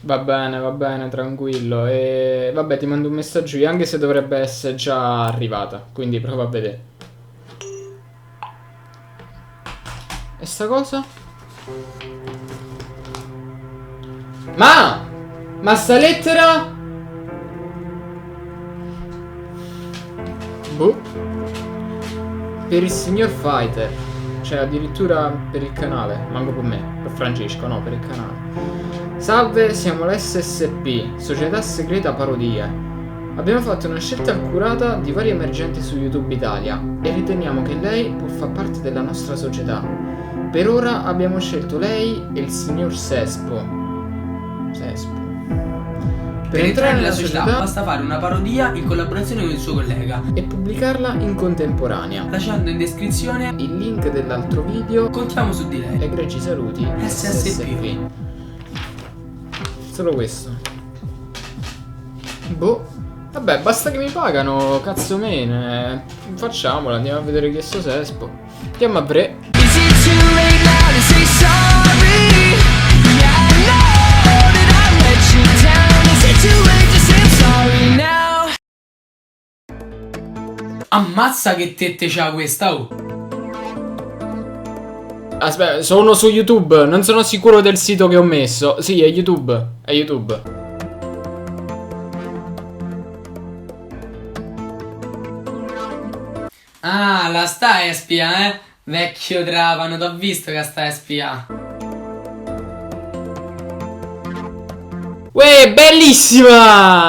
Va bene, tranquillo. E vabbè, ti mando un messaggio io, anche se dovrebbe essere già arrivata. Quindi prova a vedere. E sta cosa? Ma sta lettera? Boh. Per il signor Fighter. Cioè addirittura per il canale. Manco per me. Per Francesco, no, per il canale. Salve, siamo l'SSP, Società Segreta Parodie. Abbiamo fatto una scelta accurata di vari emergenti su YouTube Italia e riteniamo che lei può far parte della nostra società. Per ora abbiamo scelto lei e il signor Sespo. Per entrare nella società basta fare una parodia in collaborazione con il suo collega e pubblicarla in contemporanea, lasciando in descrizione il link dell'altro video. Contiamo su di lei. Egregi saluti SSP. Solo questo. Boh. Vabbè, basta che mi pagano, cazzo mene. Facciamola, andiamo a vedere chi è sto Sespo. Andiamo a bre. Ammazza che tette c'ha questa, oh. Aspetta, sono su YouTube, non sono sicuro del sito che ho messo. Sì, è YouTube, è YouTube. Ah, la sta espia, eh? Vecchio Trapano, t'ho visto che sta espia. Uè, bellissima!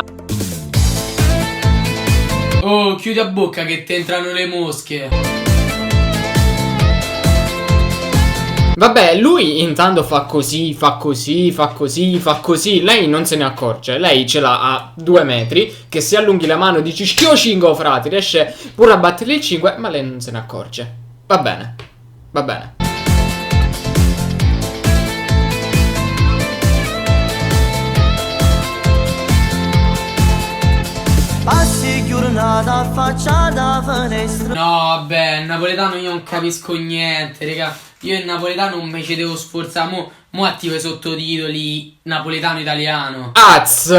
Oh, chiudi a bocca che ti entrano le mosche. Vabbè, lui intanto fa così, fa così, fa così, fa così. Lei non se ne accorge. Lei ce l'ha a 2 metri. Che se allunghi la mano dici schio 5 frati. Riesce pure a battere il 5. Ma lei non se ne accorge. Va bene. Va bene. Passi giornata affacciata finestra. No, vabbè, il napoletano io non capisco niente, raga. Io il napoletano non me ci devo sforzare. Mo attivo i sottotitoli napoletano-italiano. Az!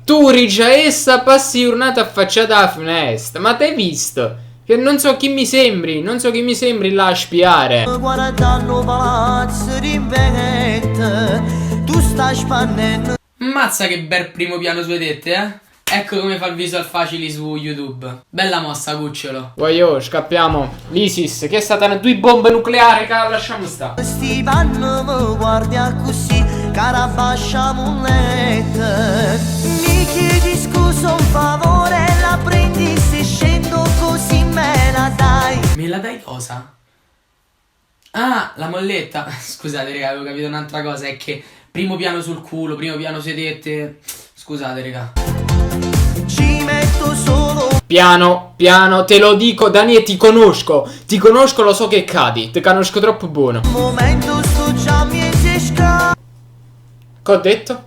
Tu rigiaessa passi giornata affacciata alla finestra. Ma t'hai visto? Che non so chi mi sembri. Non so chi mi sembri là a spiare. Guardando palazzo di vette. Tu stai spannendo. Mazza che bel primo piano sulle tette, eh? Ecco come fa il visual facili su YouTube. Bella mossa, cucciolo. Voglio, scappiamo. L'ISIS, che è stata una 2 bombe nucleari, lasciamo stare. Sti panni mi guardi così, cara basciamo un letto. Mi chiedi scusa un favore, la prendi se scendo così me la dai. Me la dai cosa? Ah, la molletta. Scusate raga, avevo capito un'altra cosa. È che primo piano sul culo, primo piano sedette. Scusate raga. Ci metto solo. Piano, piano, te lo dico Dani, ti conosco, lo so che cadi, ti conosco troppo buono. Un momento sto già mi esca. Che ho detto?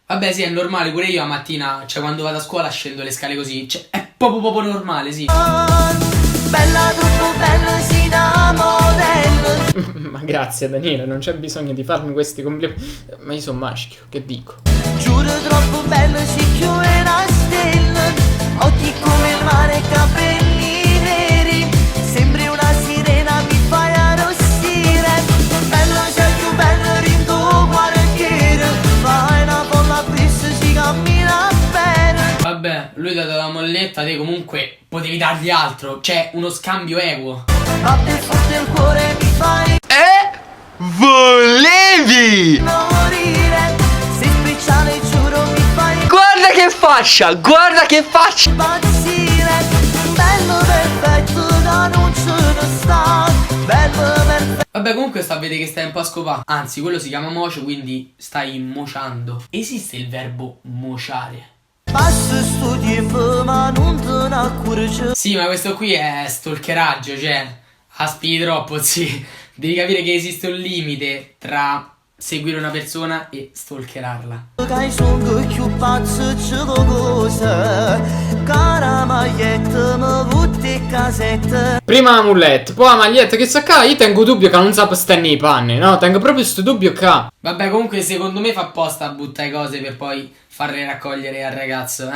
Vabbè sì, è normale, pure io la mattina, cioè quando vado a scuola scendo le scale così. Cioè, è proprio normale, sì. Bella, troppo bella, si da modello. Ma grazie Daniele, non c'è bisogno di farmi questi complimenti. Ma io sono maschio, che dico? Giuro troppo bello, si chiude una stella. Occhi come il mare, capelli neri. Sembri una sirena, mi fai arrossire. Bello, sei più bello, rindo quartiere. Fai una bolla fissa, si cammina bene. Vabbè, lui ti ha dato la molletta, te comunque potevi dargli altro. Cioè, uno scambio equo. Batte forte il cuore, mi fai Volevi! morire. Se speciale, giuro, mi fai Guarda che faccia, guarda che faccia! impazzire. Bello perfetto da non ce ne sta. Bello perfetto. Vabbè, comunque sta a vedere che stai un po' a scopà. Anzi, quello si chiama mocio, quindi stai mociando. Esiste il verbo mociare? Passa sto tempo ma non te ne accorgi. Sì, ma questo qui è stalkeraggio, cioè aspiri troppo, sì. Devi capire che esiste un limite tra seguire una persona e stalkerarla. Che sono più pazzo c'è cosa. cara maglietta, mi butti casetta. Prima la mulletta, poi la maglietta, che sa qua, io tengo dubbio che non sape stare nei panni, no? Tengo proprio sto dubbio qua. Vabbè, comunque secondo me fa apposta a buttare cose per poi farle raccogliere al ragazzo,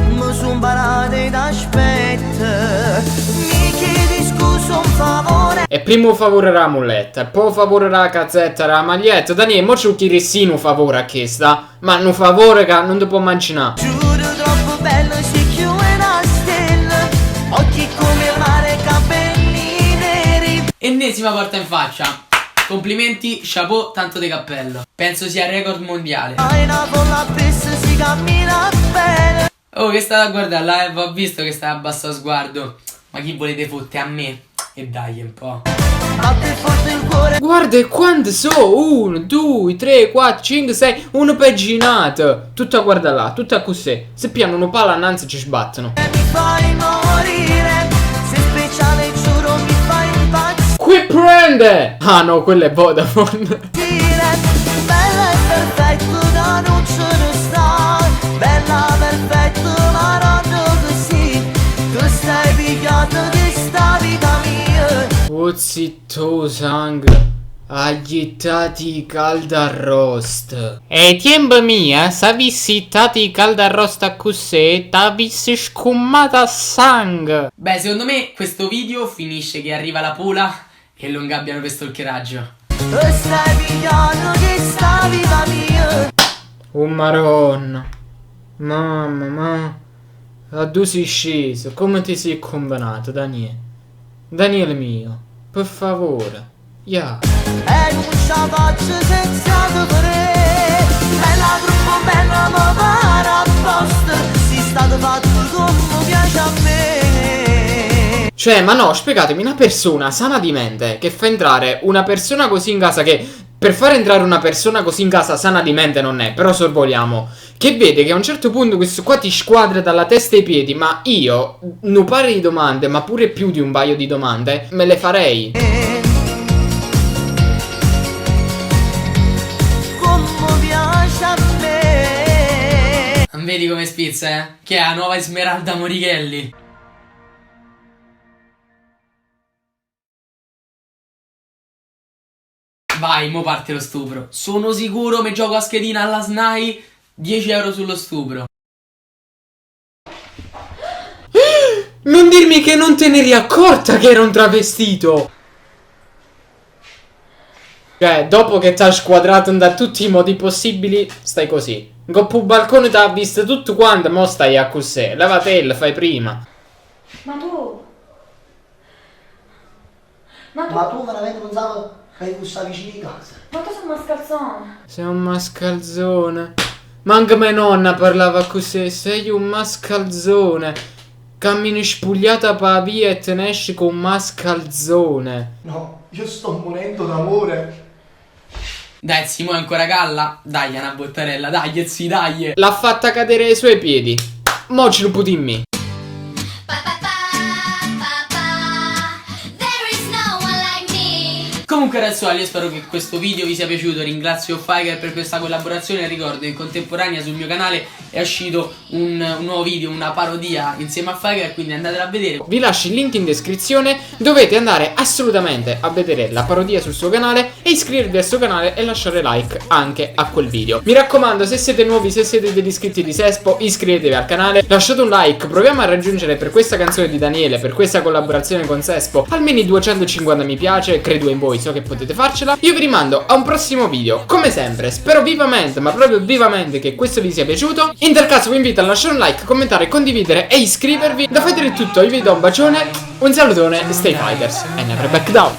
Mi son parate d'aspetta, mi chiedi scusa un favore. E primo favore era la mulletta, e poi favore era la cazzetta, era la maglietta. Daniele, mo ci chiedessi un favore a questa, ma un favore che non ti può immaginare. Giuro troppo bello, si chiude una stella, occhi come il mare, capelli neri. Ennesima porta in faccia. Complimenti, chapeau, tanto di cappello. Penso sia il record mondiale. Hai una bolla pista, si cammina bene. Oh, che state a guardare la live? Ho visto che stai a basso sguardo. Ma chi volete fotte a me? E dai un po'. Batte forte il cuore. Guarda e quante so, 1, 2, 3, 4, 5, 6, una paginata. Tutta guarda là, tutta così. Se piano una palla annanzi ci sbattono. Mi fai morire, sei speciale giuro mi fai impazzire. Qui prende! Ah no, quella è Vodafone. Bella e perfetto da non ce ne sta. Bella perfetto ma non così. Tu stai pigliato di sta vita mia. Uzzito sangue. Agitati caldarrost. E tiempo mia, se avessi tati caldarrost a così, t'avessi scummata a sangue. Beh, secondo me questo video finisce che arriva la pola e lo ingabbiano per stalkeraggio. Tu stai pigliato di sta vita mia. Oh maronna. Mamma, a dove sei sceso? Come ti sei combinato, Daniele? Daniele mio, per favore. Yeah. E non ce la faccio senza dovere. Bella troppo bella ma pare apposta. Si stato fatto come piace a me. Cioè, ma no, spiegatemi, una persona sana di mente che fa entrare una persona così in casa, che per far entrare una persona così in casa sana di mente non è, però sorvoliamo, che vede che a un certo punto questo qua ti squadra dalla testa ai piedi, ma io, un paio di domande, ma pure più di un paio di domande, me le farei. Come piace a me. Non vedi come spizza, eh? Che è la nuova Esmeralda Morichelli. Vai, mo parte lo stupro. Sono sicuro mi gioco a schedina alla SNAI 10 euro sullo stupro. Non dirmi che non te ne eri accorta che era un travestito. Cioè, dopo che t'ha squadrato da tutti i modi possibili, stai così. Goppo balcone t'ha visto tutto quanto, mo stai a così. Levatella, fai prima. Ma tu? Ma tu veramente pensavo che fosse vicino di casa? sei un mascalzone. Sei un mascalzone. Ma anche mia nonna parlava così. Sei un mascalzone. Cammini spugliata per la via e te ne esci con un mascalzone. No, io sto morendo d'amore. Dai, Simo è ancora galla? Dai, una bottarella, dai, zi, dai. L'ha fatta cadere ai suoi piedi. Mo ce lo puti in me. Comunque ragazzuoli, io spero che questo video vi sia piaciuto. Ringrazio Figer per questa collaborazione. Ricordo, in contemporanea sul mio canale è uscito un nuovo video, una parodia insieme a Figer, quindi andatela a vedere. Vi lascio il link in descrizione. Dovete andare assolutamente a vedere la parodia sul suo canale e iscrivervi al suo canale e lasciare like anche a quel video. Mi raccomando, se siete nuovi, se siete degli iscritti di Sespo, iscrivetevi al canale, lasciate un like. Proviamo a raggiungere per questa canzone di Daniele, per questa collaborazione con Sespo, almeno i 250 mi piace. Credo in voi, so che potete farcela. Io vi rimando a un prossimo video. Come sempre, spero vivamente, ma proprio vivamente, che questo vi sia piaciuto. In tal caso vi invito a lasciare un like, commentare, condividere e iscrivervi. Da Federico è tutto, io vi do un bacione, un salutone, stay fighters and never back down.